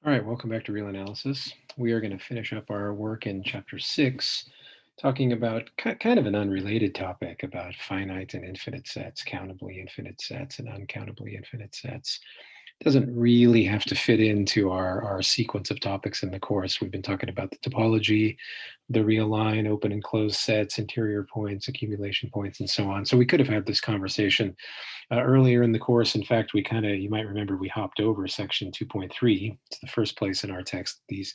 All right, welcome back to Real Analysis. We are going to finish up our work in chapter 6, talking about kind of an unrelated topic about finite and infinite sets, countably infinite sets, and uncountably infinite sets. It doesn't really have to fit into our sequence of topics in the course. We've been talking about the topology, the real line, open and closed sets, interior points, accumulation points, and so on. So we could have had this conversation earlier in the course. In fact, you might remember we hopped over section 2.3. It's the first place in our text these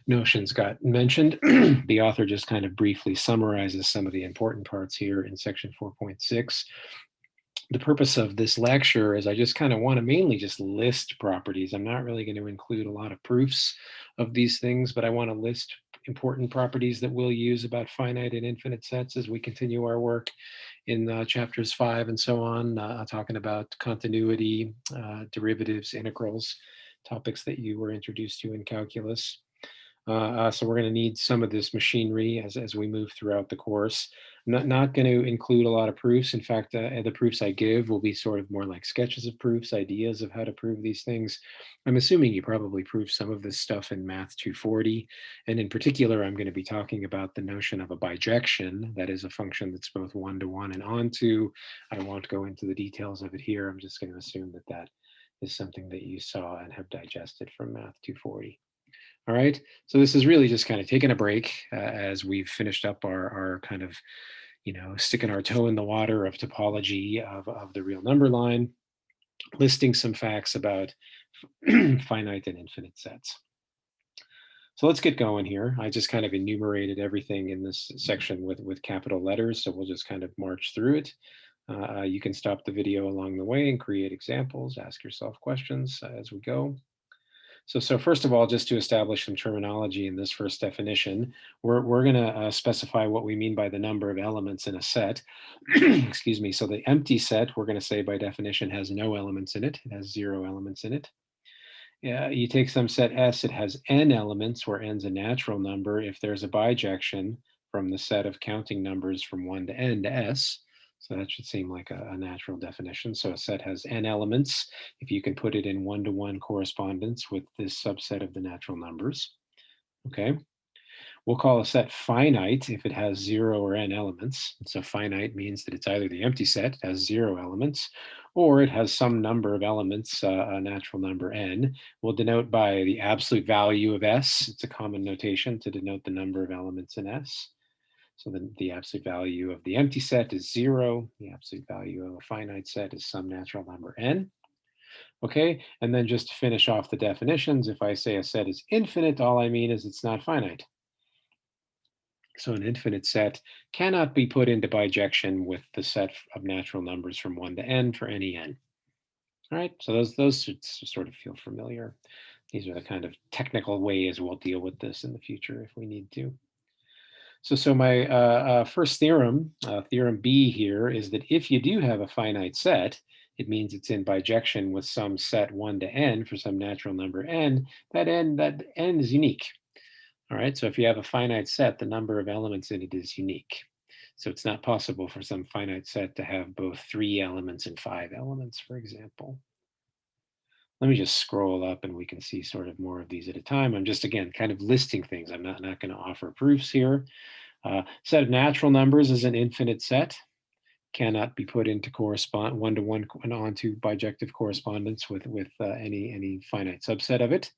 notions got mentioned. The author just kind of briefly summarizes some of the important parts here in section 4.6. The purpose of this lecture is I just kind of want to mainly just list properties. I'm not really going to include a lot of proofs of these things, but I want to list important properties that we'll use about finite and infinite sets as we continue our work in chapters 5 and so on, talking about continuity, derivatives, integrals, topics that you were introduced to in calculus. So we're going to need some of this machinery as we move throughout the course. I'm not going to include a lot of proofs. In fact, the proofs I give will be sort of more like sketches of proofs, ideas of how to prove these things. I'm assuming you probably proved some of this stuff in Math 240. And in particular, I'm going to be talking about the notion of a bijection, that is a function that's both one-to-one and onto. I won't go into the details of it here. I'm just going to assume that that is something that you saw and have digested from Math 240. All right, so this is really just kind of taking a break as we've finished up our kind of, sticking our toe in the water of topology of the real number line, listing some facts about finite and infinite sets. So let's get going here. I just kind of enumerated everything in this section with capital letters, so we'll just kind of march through it. You can stop the video along the way and create examples, ask yourself questions as we go. So first of all, just to establish some terminology in this first definition, we're going to specify what we mean by the number of elements in a set. Excuse me. So the empty set, we're going to say by definition, has no elements in it. It has 0 elements in it. You take some set S, it has n elements, where n's a natural number if there's a bijection from the set of counting numbers from 1 to n to S. So that should seem like a natural definition. So a set has n elements if you can put it in one-to-one correspondence with this subset of the natural numbers. Okay. We'll call a set finite if it has 0 or n elements. So finite means that it's either the empty set, it has 0 elements, or it has some number of elements, a natural number n. We'll denote by the absolute value of S. It's a common notation to denote the number of elements in S. So then the absolute value of the empty set is 0. The absolute value of a finite set is some natural number n. Okay, and then just to finish off the definitions, if I say a set is infinite, all I mean is it's not finite. So an infinite set cannot be put into bijection with the set of natural numbers from 1 to n for any n. All right, so those should sort of feel familiar. These are the kind of technical ways we'll deal with this in the future if we need to. So my first theorem, theorem B here, is that if you do have a finite set, it means it's in bijection with some set 1 to n for some natural number n, that n is unique. All right, so if you have a finite set, the number of elements in it is unique. So it's not possible for some finite set to have both 3 elements and 5 elements, for example. Let me just scroll up and we can see sort of more of these at a time. I'm just, again, kind of listing things. I'm not going to offer proofs here. Set of natural numbers is an infinite set, cannot be put into one-to-one and onto bijective correspondence with any finite subset of it.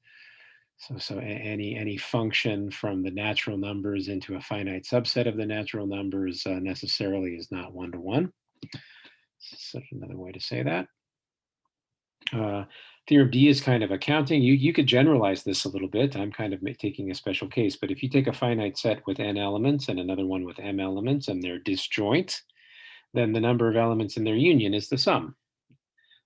So any function from the natural numbers into a finite subset of the natural numbers necessarily is not one-to-one. So another way to say that. Theorem D is kind of accounting. You could generalize this a little bit. I'm kind of taking a special case, but if you take a finite set with n elements and another one with m elements and they're disjoint, then the number of elements in their union is the sum.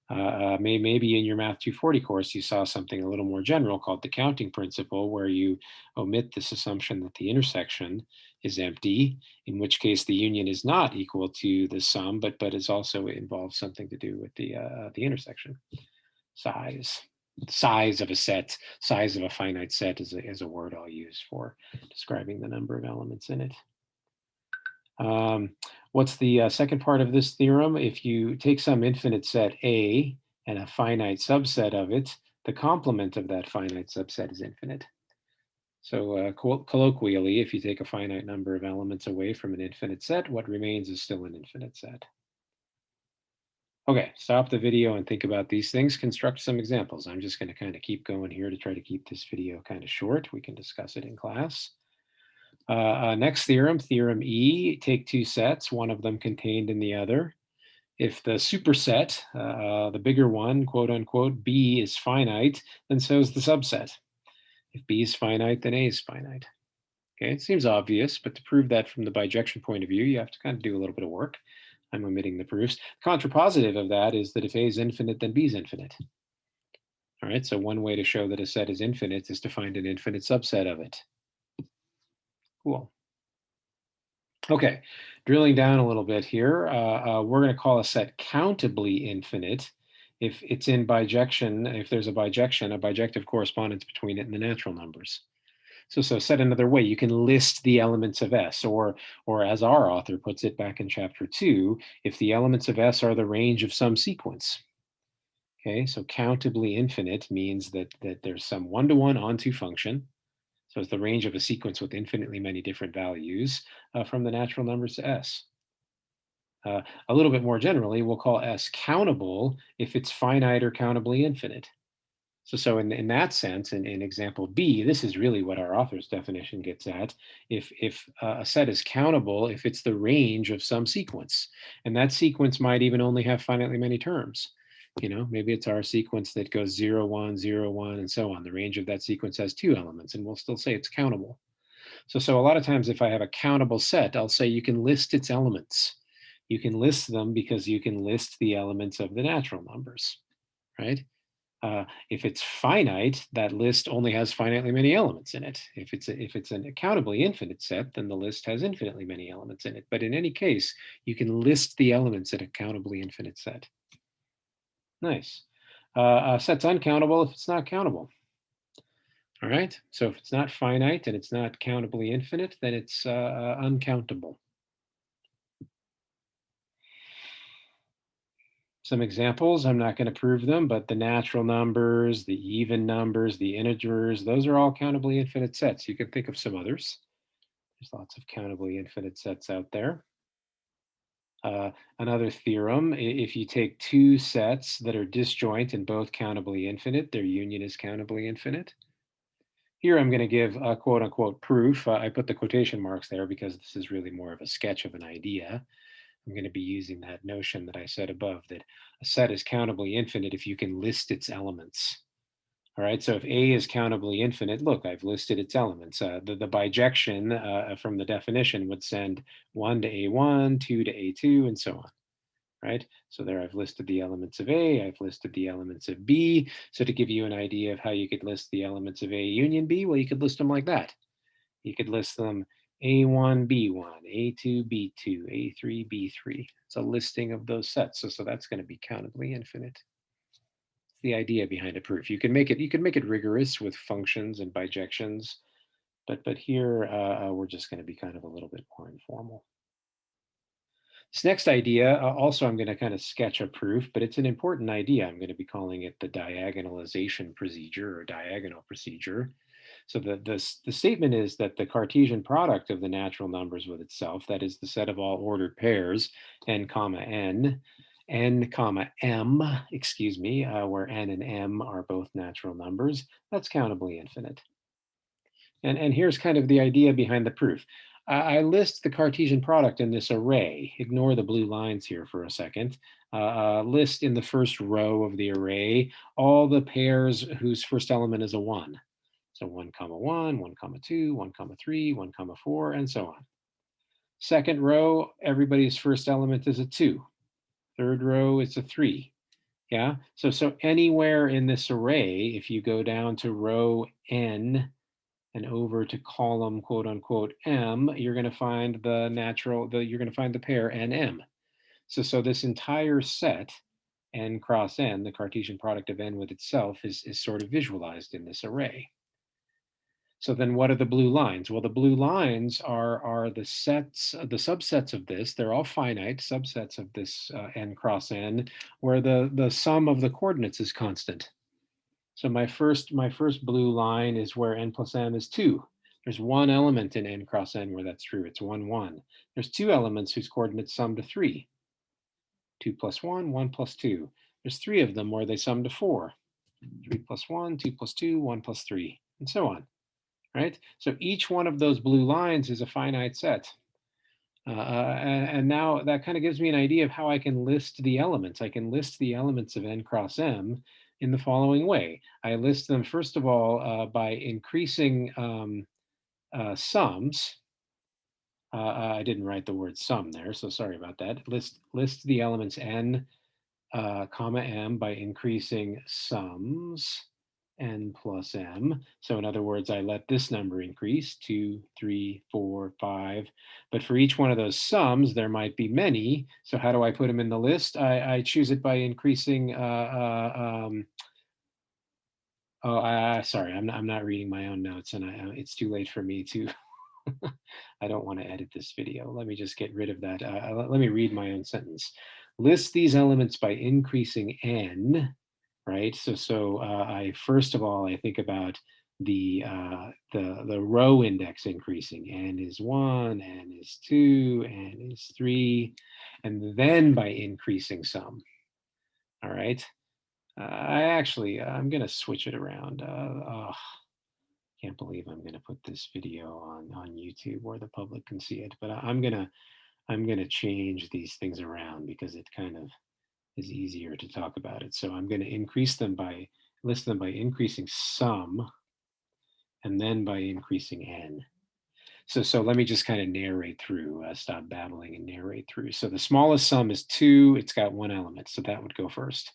Maybe in your Math 240 course, you saw something a little more general called the counting principle, where you omit this assumption that the intersection is empty, in which case the union is not equal to the sum, but is also involves something to do with the intersection. Size of a set, size of a finite set is a word I'll use for describing the number of elements in it. What's the second part of this theorem? If you take some infinite set A and a finite subset of it, the complement of that finite subset is infinite. So colloquially, if you take a finite number of elements away from an infinite set, what remains is still an infinite set. Okay, stop the video and think about these things. Construct some examples. I'm just going to kind of keep going here to try to keep this video kind of short. We can discuss it in class. Next theorem, theorem E, take two sets, one of them contained in the other. If the superset, the bigger one, quote unquote, B is finite, then so is the subset. If B is finite, then A is finite. Okay, it seems obvious, but to prove that from the bijection point of view, you have to kind of do a little bit of work. I'm omitting the proofs. Contrapositive of that is that if A is infinite, then B is infinite. All right, so one way to show that a set is infinite is to find an infinite subset of it. Cool. Okay, drilling down a little bit here, we're going to call a set countably infinite if it's in bijection, if there's a bijective correspondence between it and the natural numbers. So said another way, you can list the elements of S, or as our author puts it back in chapter 2, if the elements of S are the range of some sequence. Okay, so countably infinite means that there's some one-to-one onto function. So it's the range of a sequence with infinitely many different values from the natural numbers to S. A little bit more generally, we'll call S countable if it's finite or countably infinite. So in that sense, in example B, this is really what our author's definition gets at. If a set is countable, if it's the range of some sequence, and that sequence might even only have finitely many terms. You know, maybe it's our sequence that goes 0, 1, 0, 1, and so on. The range of that sequence has two elements, and we'll still say it's countable. So a lot of times if I have a countable set, I'll say you can list its elements. You can list them because you can list the elements of the natural numbers, right? If it's finite, that list only has finitely many elements in it. If it's an countably infinite set, then the list has infinitely many elements in it. But in any case, you can list the elements in a countably infinite set. Nice. A set's uncountable if it's not countable. All right, so if it's not finite and it's not countably infinite, then it's uncountable. Some examples, I'm not going to prove them, but the natural numbers, the even numbers, the integers, those are all countably infinite sets. You can think of some others. There's lots of countably infinite sets out there. Another theorem, if you take two sets that are disjoint and both countably infinite, their union is countably infinite. Here I'm going to give a quote unquote proof. I put the quotation marks there because this is really more of a sketch of an idea. I'm going to be using that notion that I said above, that a set is countably infinite if you can list its elements. All right, so if A is countably infinite, look, I've listed its elements. The bijection from the definition would send 1 to A1, 2 to A2, and so on. Right? So there I've listed the elements of A, I've listed the elements of B. So to give you an idea of how you could list the elements of A union B, well, you could list them like that. You could list them A1, B1, A2, B2, A3, B3. It's a listing of those sets. So that's going to be countably infinite. The idea behind a proof. You can make it rigorous with functions and bijections, but here we're just going to be kind of a little bit more informal. This next idea, also I'm going to kind of sketch a proof, but it's an important idea. I'm going to be calling it the diagonalization procedure or diagonal procedure. So the statement is that the Cartesian product of the natural numbers with itself, that is the set of all ordered pairs, n comma n, n comma m, excuse me, where n and m are both natural numbers, that's countably infinite. And here's kind of the idea behind the proof. I list the Cartesian product in this array. Ignore the blue lines here for a second. List in the first row of the array all the pairs whose first element is a 1. So 1 comma 1, 1 comma 2, 1 comma 3, 1 comma 4, and so on. Second row, everybody's first element is a 2. Third row, it's a 3. Yeah, so anywhere in this array, if you go down to row n and over to column quote unquote m, you're going to find you're going to find the pair nm. So this entire set, n cross n, the Cartesian product of n with itself, is sort of visualized in this array. So then what are the blue lines? Well, the blue lines are the sets, the subsets of this. They're all finite subsets of this n cross n, where the sum of the coordinates is constant. So my first blue line is where n plus m is 2. There's one element in n cross n where that's true. It's 1, 1. There's two elements whose coordinates sum to 3. 2 plus 1, 1 plus 2. There's three of them where they sum to 4. 3 plus 1, 2 plus 2, 1 plus 3, and so on, right? So each one of those blue lines is a finite set. And now that kind of gives me an idea of how I can list the elements. I can list the elements of n cross m in the following way. I list them, first of all, by increasing sums. I didn't write the word sum there, so sorry about that. List the elements n, comma m by increasing sums n plus m. So in other words, I let this number increase, 2, 3, 4, 5. But for each one of those sums, there might be many. So how do I put them in the list? I choose it by increasing, sorry, I'm not reading my own notes, and it's too late for me to, I don't want to edit this video. Let me just get rid of that. Let me read my own sentence. List these elements by increasing n, right? So I first of all I think about the row index increasing. N is 1, n is 2, n is 3, and then by increasing sum. All right. I'm going to switch it around. Can't believe I'm going to put this video on YouTube where the public can see it, but I'm gonna change these things around because it kind of is easier to talk about it. So I'm going to list them by increasing sum and then by increasing n. So let me just kind of narrate through, stop babbling and narrate through. So the smallest sum is 2, it's got one element, so that would go first.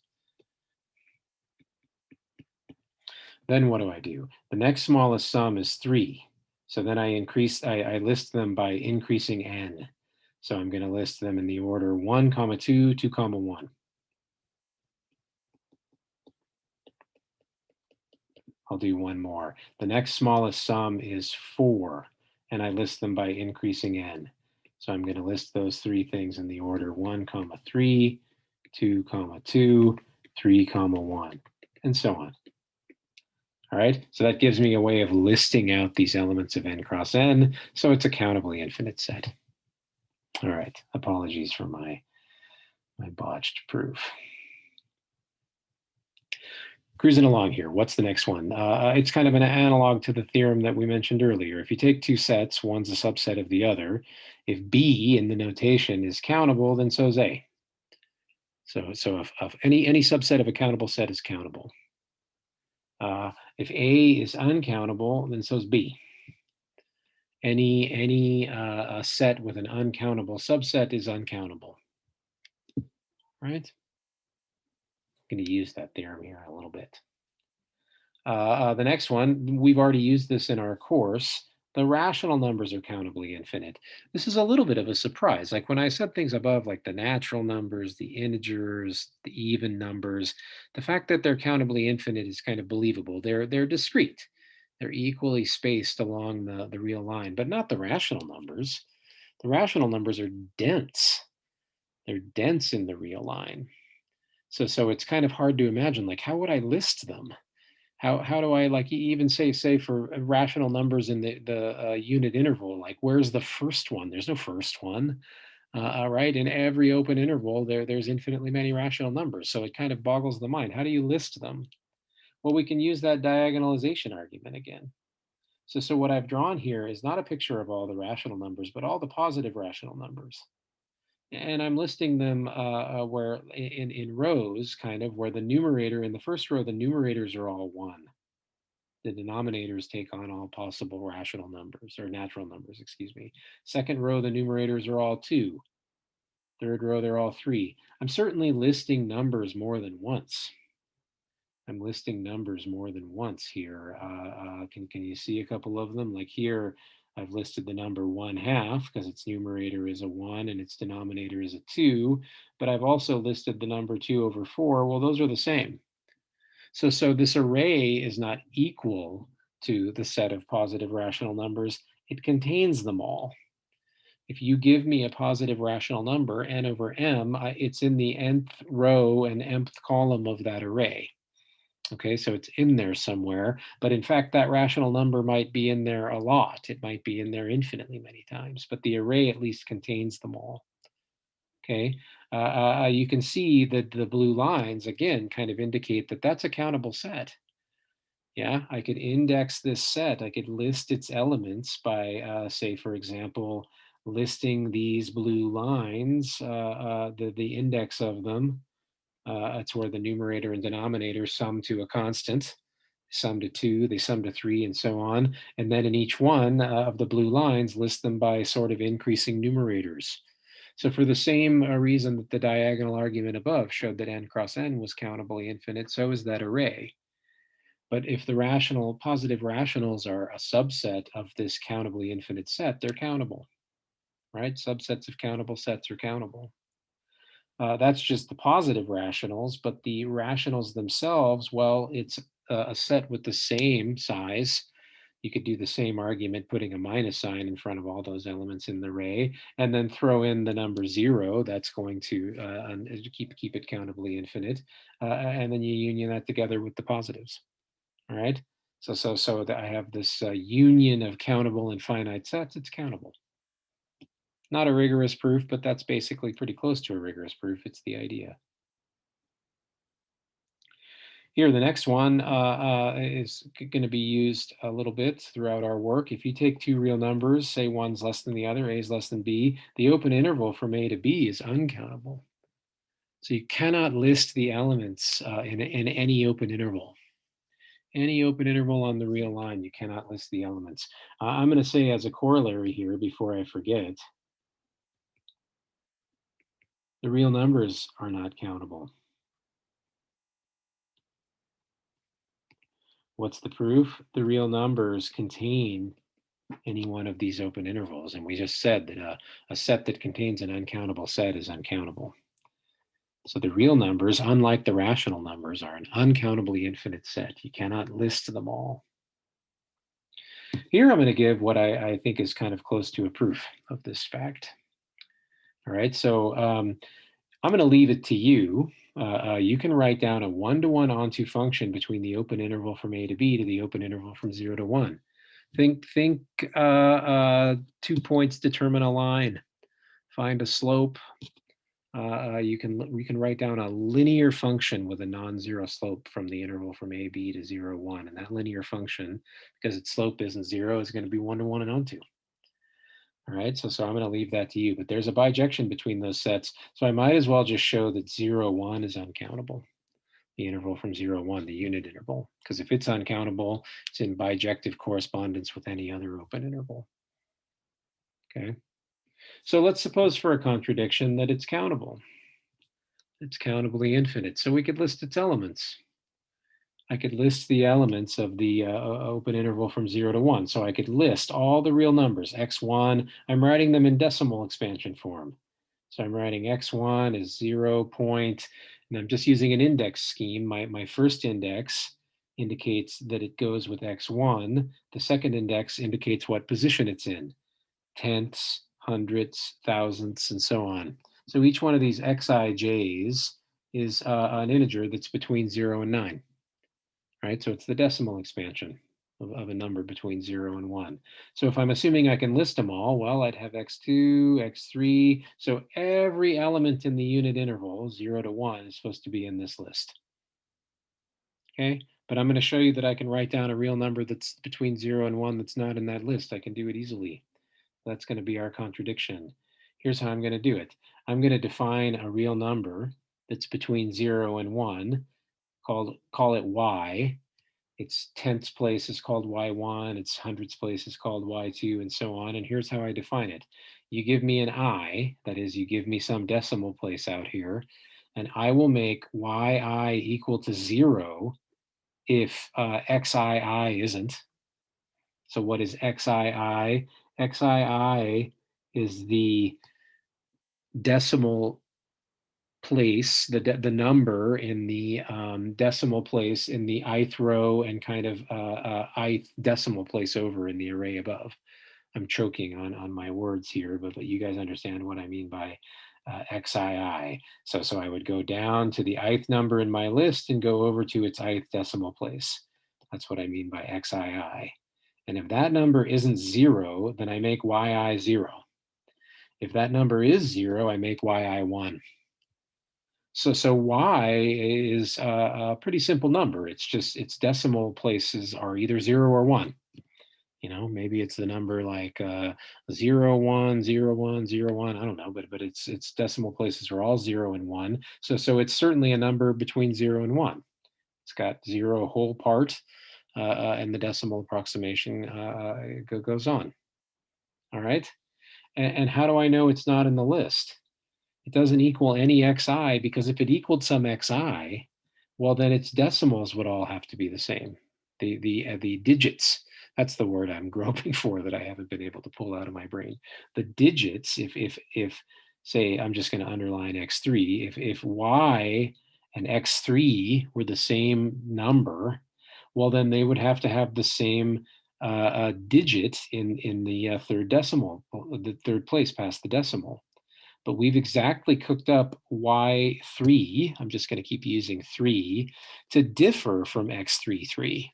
Then what do? The next smallest sum is 3. So then I list them by increasing n. So I'm going to list them in the order 1, 2, 2, 1. I'll do one more. The next smallest sum is 4, and I list them by increasing n. So I'm going to list those three things in the order 1, 3, 2, 2, 3, 1, and so on. All right, so that gives me a way of listing out these elements of n cross n, so it's a countably infinite set. All right, apologies for my botched proof. Cruising along here, what's the next one? It's kind of an analog to the theorem that we mentioned earlier. If you take two sets, one's a subset of the other. If B in the notation is countable, then so is A. So if any subset of a countable set is countable. If A is uncountable, then so is B. Any set with an uncountable subset is uncountable, right? I'm going to use that theorem here a little bit. The next one, we've already used this in our course. The rational numbers are countably infinite. This is a little bit of a surprise. Like when I said things above, like the natural numbers, the integers, the even numbers, the fact that they're countably infinite is kind of believable. They're discrete. They're equally spaced along the real line, but not the rational numbers. The rational numbers are dense. They're dense in the real line. So it's kind of hard to imagine, like, how would I list them? How do I, like, even say for rational numbers in the unit interval, like where's the first one? There's no first one, right? In every open interval, there's infinitely many rational numbers. So it kind of boggles the mind. How do you list them? Well, we can use that diagonalization argument again. So what I've drawn here is not a picture of all the rational numbers, but all the positive rational numbers. And I'm listing them where in rows, kind of, where the numerator, in the first row, the numerators are all 1. The denominators take on all possible rational numbers, or natural numbers, excuse me. Second row, the numerators are all 2. Third row, they're all 3. I'm certainly listing numbers more than once. I'm listing numbers more than once here. Can you see a couple of them? Like here, I've listed the number 1/2 because its numerator is a 1 and its denominator is a 2, but I've also listed the number 2/4. Well, those are the same. So this array is not equal to the set of positive rational numbers. It contains them all. If you give me a positive rational number, n/m, it's in the nth row and mth column of that array. Okay, so it's in there somewhere, but in fact, that rational number might be in there a lot. It might be in there infinitely many times, but the array at least contains them all. Okay, you can see that the blue lines, again, kind of indicate that that's a countable set. Yeah, I could index this set. I could list its elements by, say, for example, listing these blue lines, the index of them. It's where the numerator and denominator sum to a constant, sum to 2, they sum to 3, and so on. And then in each one of the blue lines, list them by sort of increasing numerators. So for the same reason that the diagonal argument above showed that n cross n was countably infinite, so is that array. But if the rational, positive rationals are a subset of this countably infinite set, they're countable, right? Subsets of countable sets are countable. That's just the positive rationals, but the rationals themselves, well, it's a set with the same size. You could do the same argument, putting a minus sign in front of all those elements in the array, and then throw in the number 0. That's going to keep it countably infinite, and then you union that together with the positives. All right. So that I have this union of countable and finite sets. It's countable. Not a rigorous proof, but that's basically pretty close to a rigorous proof. It's the idea. Here, the next one is going to be used a little bit throughout our work. If you take two real numbers, say one's less than the other, A is less than B, the open interval from A to B is uncountable. So you cannot list the elements in any open interval. Any open interval on the real line, you cannot list the elements. I'm going to say as a corollary here before I forget, the real numbers are not countable. What's the proof? The real numbers contain any one of these open intervals. And we just said that a set that contains an uncountable set is uncountable. So the real numbers, unlike the rational numbers, are an uncountably infinite set. You cannot list them all. Here I'm going to give what I think is kind of close to a proof of this fact. All right, so I'm going to leave it to you. You can write down a one-to-one onto function between the open interval from A to B to the open interval from 0 to 1. Think 2 points determine a line. Find a slope. We can write down a linear function with a non-zero slope from the interval from a, b to 0, 1. And that linear function, because its slope isn't 0, is going to be 1 to 1 and onto. All right, so I'm going to leave that to you. But there's a bijection between those sets. So I might as well just show that 0, 1 is uncountable. The interval from 0, 1, the unit interval. Because if it's uncountable, it's in bijective correspondence with any other open interval. Okay. So let's suppose for a contradiction that it's countable. It's countably infinite. So we could list its elements. I could list the elements of the open interval from 0 to 1. So I could list all the real numbers, x1. I'm writing them in decimal expansion form. So I'm writing x1 is 0 point, and I'm just using an index scheme. My first index indicates that it goes with x1. The second index indicates what position it's in, tenths, hundredths, thousandths, and so on. So each one of these xij's is an integer that's between 0 and 9, right? So it's the decimal expansion of a number between 0 and 1. So if I'm assuming I can list them all, well, I'd have x2, x3. So every element in the unit interval, 0 to 1, is supposed to be in this list. Okay, but I'm going to show you that I can write down a real number that's between 0 and 1 that's not in that list. I can do it easily. That's going to be our contradiction. Here's how I'm going to do it. I'm going to define a real number that's between 0 and 1, call it y. Its tenths place is called y1, its hundredths place is called y2, and so on. And here's how I define it. You give me an I, that is, you give me some decimal place out here, and I will make yi equal to 0 if xii isn't. So what is xii? Xii is the decimal place, the number in the decimal place in the ith row and kind of ith decimal place over in the array above. I'm choking on my words here, but you guys understand what I mean by XII. So I would go down to the ith number in my list and go over to its ith decimal place. That's what I mean by XII. And if that number isn't 0, then I make YI 0. If that number is 0, I make YI 1. So Y is a pretty simple number. It's just its decimal places are either 0 or 1. Maybe it's the number like 0, 1, 0, 1, 0, 1. I don't know, but its decimal places are all 0 and 1. So it's certainly a number between 0 and 1. It's got 0 whole part, and the decimal approximation goes on. All right. And how do I know it's not in the list? It doesn't equal any xi, because if it equaled some xi, well, then its decimals would all have to be the same. The digits, that's the word I'm groping for that I haven't been able to pull out of my brain. The digits, if say, I'm just going to underline x3, if y and x3 were the same number, well, then they would have to have the same digit in the third decimal, the third place past the decimal. But we've exactly cooked up y3, I'm just going to keep using 3, to differ from x33,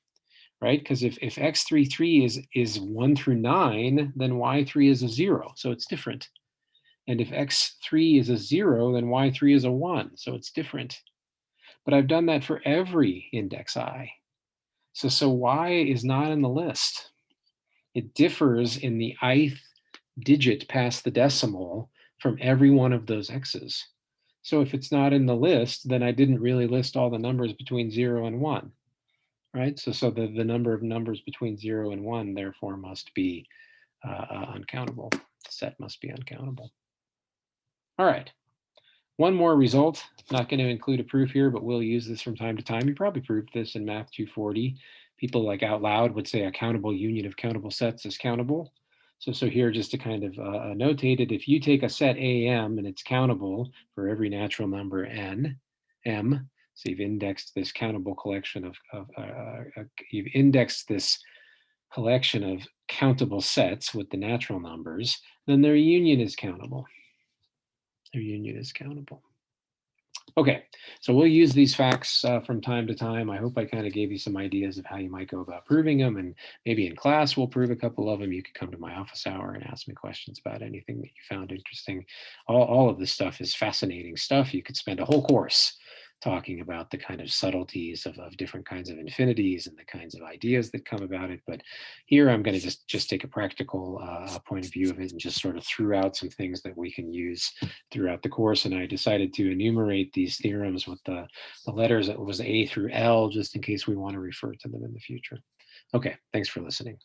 right? Because if x33 is 1 through 9, then y3 is a 0, so it's different. And if x3 is a 0, then y3 is a 1, so it's different. But I've done that for every index I. So y is not in the list. It differs in the ith digit past the decimal from every one of those x's. So if it's not in the list, then I didn't really list all the numbers between 0 and 1, right? So the number of numbers between 0 and 1, therefore, must be uncountable. The set must be uncountable. All right. One more result. Not going to include a proof here, but we'll use this from time to time. You probably proved this in Math 240. People like out loud would say a countable union of countable sets is countable. So here, just to kind of notate it, if you take a set AM and it's countable for every natural number n, m, so you've indexed this countable collection you've indexed this collection of countable sets with the natural numbers, then their union is countable. Their union is countable. Okay, so we'll use these facts from time to time. I hope I kind of gave you some ideas of how you might go about proving them, and maybe in class we'll prove a couple of them. You could come to my office hour and ask me questions about anything that you found interesting. All of this stuff is fascinating stuff. You could spend a whole course talking about the kind of subtleties of different kinds of infinities and the kinds of ideas that come about it. But here I'm going to just take a practical point of view of it and just sort of threw out some things that we can use throughout the course. And I decided to enumerate these theorems with the letters that was A through L, just in case we want to refer to them in the future. Okay, thanks for listening.